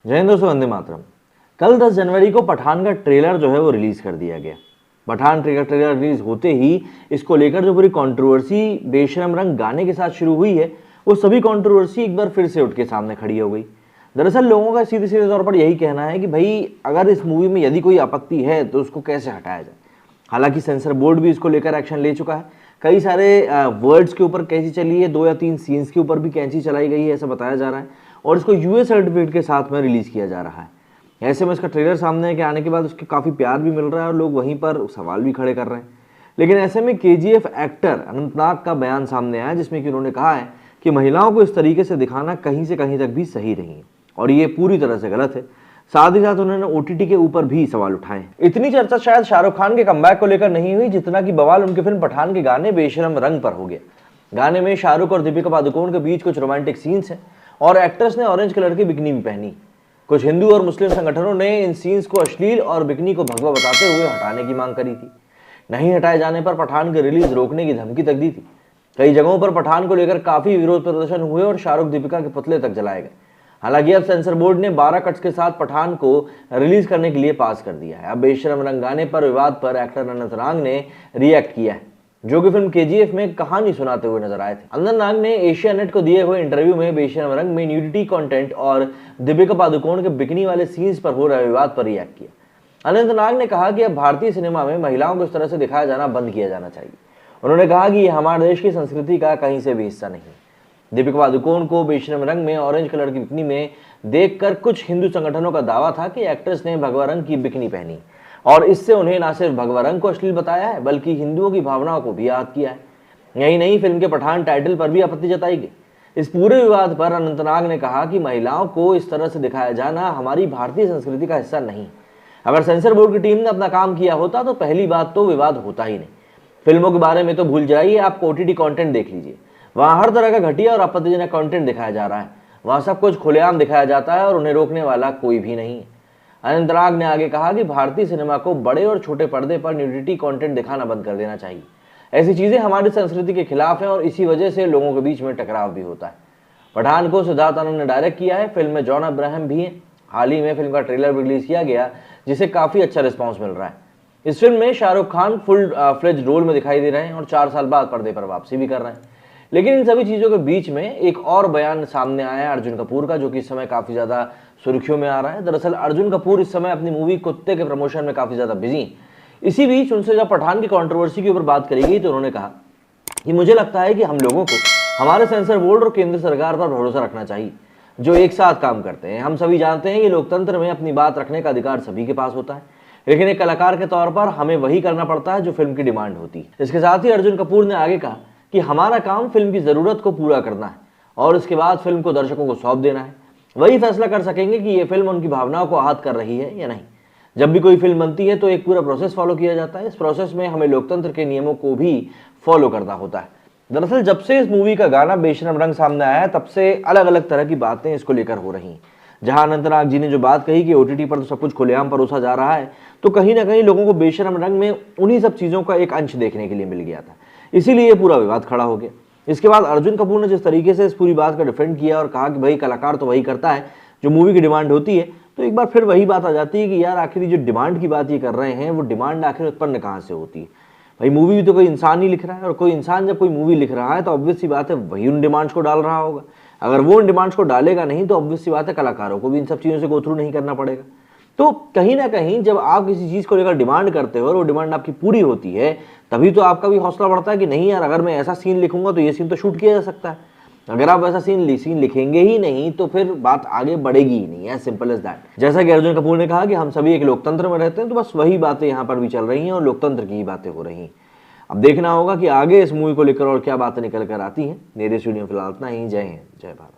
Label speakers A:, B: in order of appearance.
A: जय हिंद दोस्तों, वंदे मातरम। कल 10 जनवरी को पठान का ट्रेलर जो है वो रिलीज कर दिया गया। पठान ट्रेलर रिलीज होते ही इसको लेकर जो पूरी कंट्रोवर्सी बेशरम रंग गाने के साथ शुरू हुई है, वो सभी कंट्रोवर्सी एक बार फिर से उठ के सामने खड़ी हो गई। दरअसल लोगों का सीधे सीधे तौर पर यही कहना है कि भाई अगर इस मूवी में यदि कोई आपत्ति है तो उसको कैसे हटाया जाए। हालांकि सेंसर बोर्ड भी इसको लेकर एक्शन ले चुका है। कई सारे वर्ड्स के ऊपर कैंची चली है, 2 या 3 सीन्स के ऊपर भी कैंची चलाई गई है, ऐसा बताया जा रहा है, और इसको यूएस सर्टिफिकेट के साथ में रिलीज किया जा रहा है। ऐसे में इसका ट्रेलर सामने के आने के बाद उसके काफ़ी प्यार भी मिल रहा है और लोग वहीं पर सवाल भी खड़े कर रहे हैं। लेकिन ऐसे में केजीएफ एक्टर अनंतनाग का बयान सामने आया, जिसमें कि उन्होंने कहा है कि महिलाओं को इस तरीके से दिखाना कहीं से कहीं तक भी सही नहीं है और ये पूरी तरह से गलत है। साथ ही साथ उन्होंने ओटीटी के ऊपर भी सवाल उठाए। इतनी चर्चा शायद शाहरुख खान के कमबैक को लेकर नहीं हुई जितना कि बवाल उनके फिल्म पठान के गाने बेशरम रंग पर हो गया। गाने में शाहरुख और दीपिका पादुकोण के बीच कुछ रोमांटिक सीन्स हैं और एक्ट्रेस ने ऑरेंज कलर की बिकनी भी पहनी। कुछ हिंदू और मुस्लिम संगठनों ने इन सीन्स को अश्लील और बिकनी को भगवा बताते हुए हटाने की मांग करी थी। नहीं हटाए जाने पर पठान की रिलीज रोकने की धमकी तक दी थी। कई जगहों पर पठान को लेकर काफी विरोध प्रदर्शन हुए और शाहरुख दीपिका के पुतले तक जलाए गए। हालांकि अब सेंसर बोर्ड ने 12 कट्स के साथ पठान को रिलीज करने के लिए पास कर दिया है। अब बेशरम रंग गाने पर विवाद पर एक्टर अनंतनाग ने रिएक्ट किया है, जो कि फिल्म केजीएफ में कहानी सुनाते हुए नजर आए थे। अनंतनाग ने एशियानेट को दिए हुए इंटरव्यू में बेशरम रंग में न्यूडिटी कंटेंट और दीपिका पादुकोण के बिकनी वाले सीन्स पर हो रहे विवाद पर रिएक्ट किया। अनंतनाग ने कहा कि अब भारतीय सिनेमा में महिलाओं को इस तरह से दिखाया जाना बंद किया जाना चाहिए। उन्होंने कहा कि यह हमारे देश की संस्कृति का कहीं से भी हिस्सा नहीं है। दीपिका पादुकोण को बेशरम रंग में ऑरेंज कलर की बिकनी में देखकर कुछ हिंदू संगठनों का दावा था कि एक्ट्रेस ने भगवा रंग की बिकनी पहनी और इससे उन्हें न सिर्फ भगवा रंग को अश्लील बताया है बल्कि हिंदुओं की भावनाओं को भी याद किया है। यही नहीं, फिल्म के पठान टाइटल पर भी आपत्ति जताई गई। इस पूरे विवाद पर अनंतनाग ने कहा कि महिलाओं को इस तरह से दिखाया जाना हमारी भारतीय संस्कृति का हिस्सा नहीं। अगर सेंसर बोर्ड की टीम ने अपना काम किया होता तो पहली बात तो विवाद होता ही नहीं। फिल्मों के बारे में तो भूल जाइए, आप ओटीटी कंटेंट देख लीजिए, वहां हर तरह का घटिया और आपत्तिजनक कंटेंट दिखाया जा रहा है। वहां सब कुछ खुलेआम दिखाया जाता है और उन्हें रोकने वाला कोई भी नहीं है। अनंतनाग ने आगे कहा कि भारतीय सिनेमा को बड़े और छोटे पर्दे पर न्यूडिटी कंटेंट दिखाना बंद कर देना चाहिए। ऐसी चीजें हमारी संस्कृति के खिलाफ हैं और इसी वजह से लोगों के बीच में टकराव भी होता है। पठान को सिद्धार्थ आनंद ने डायरेक्ट किया है। फिल्म में जॉन अब्राहम भी हैं। हाल ही में फिल्म का ट्रेलर रिलीज किया गया, जिसे काफी अच्छा रिस्पॉन्स मिल रहा है। इस फिल्म में Shahrukh Khan full fledge role में दिखाई दे रहे हैं और 4 साल बाद पर्दे पर वापसी भी कर रहे हैं। लेकिन इन सभी चीज़ों के बीच में एक और बयान सामने आया है अर्जुन कपूर का, जो कि इस समय काफ़ी ज़्यादा सुर्खियों में आ रहा है। दरअसल अर्जुन कपूर इस समय अपनी मूवी कुत्ते के प्रमोशन में काफ़ी ज़्यादा बिजी। इसी बीच उनसे जब पठान की कंट्रोवर्सी के ऊपर बात करी गई तो उन्होंने कहा कि मुझे लगता है कि हम लोगों को हमारे सेंसर बोर्ड और केंद्र सरकार पर भरोसा रखना चाहिए, जो एक साथ काम करते हैं। हम सभी जानते हैं कि लोकतंत्र में अपनी बात रखने का अधिकार सभी के पास होता है, लेकिन एक कलाकार के तौर पर हमें वही करना पड़ता है जो फिल्म की डिमांड होती है। इसके साथ ही अर्जुन कपूर ने आगे कहा कि हमारा काम फिल्म की ज़रूरत को पूरा करना है और इसके बाद फिल्म को दर्शकों को सौंप देना है। वही फैसला कर सकेंगे कि ये फिल्म उनकी भावनाओं को आहत कर रही है या नहीं। जब भी कोई फिल्म बनती है तो एक पूरा प्रोसेस फॉलो किया जाता है। इस प्रोसेस में हमें लोकतंत्र के नियमों को भी फॉलो करना होता है। दरअसल जब से इस मूवी का गाना बेशरम रंग सामने आया है, तब से अलग अलग तरह की बातें इसको लेकर हो रही हैं। जहां अनंतनाग जी ने जो बात कही कि ओटीटी पर तो सब कुछ खुलेआम परोसा जा रहा है, तो कहीं ना कहीं लोगों को बेशरम रंग में उन्हीं सब चीज़ों का एक अंश देखने के लिए मिल गया था, इसीलिए पूरा विवाद खड़ा हो गया। इसके बाद अर्जुन कपूर ने जिस तरीके से इस पूरी बात का डिफेंड किया और कहा कि भाई कलाकार तो वही करता है जो मूवी की डिमांड होती है, तो एक बार फिर वही बात आ जाती है कि यार आखिर जो डिमांड की बात ये कर रहे हैं, वो डिमांड आखिर उत्पन्न कहाँ से होती है। भाई मूवी भी तो कोई इंसान ही लिख रहा है और कोई इंसान जब कोई मूवी लिख रहा है तो ऑब्वियस सी बात है वही उन डिमांड्स को डाल रहा होगा। अगर वो उन डिमांड्स को डालेगा नहीं तो ऑब्वियस सी बात है कलाकारों को भी इन सब चीज़ों से गो थ्रू नहीं करना पड़ेगा। तो कहीं ना कहीं जब आप किसी चीज़ को लेकर डिमांड करते हो और वो डिमांड आपकी पूरी होती है, तभी तो आपका भी हौसला बढ़ता है कि नहीं यार, अगर मैं ऐसा सीन लिखूंगा तो ये सीन तो शूट किया जा सकता है। अगर आप ऐसा सीन लिखेंगे ही नहीं तो फिर बात आगे बढ़ेगी ही नहीं, एज सिंपल एज दैट। जैसा कि अर्जुन कपूर ने कहा कि हम सभी एक लोकतंत्र में रहते हैं, तो बस वही बातें यहाँ पर भी चल रही हैं और लोकतंत्र की ही बातें हो रही हैं। अब देखना होगा कि आगे इस मूवी को लेकर और क्या बातें निकल कर आती हैं। मेरे स्टूडियो फिलहाल इतना ही। जय हिंद, जय भारत।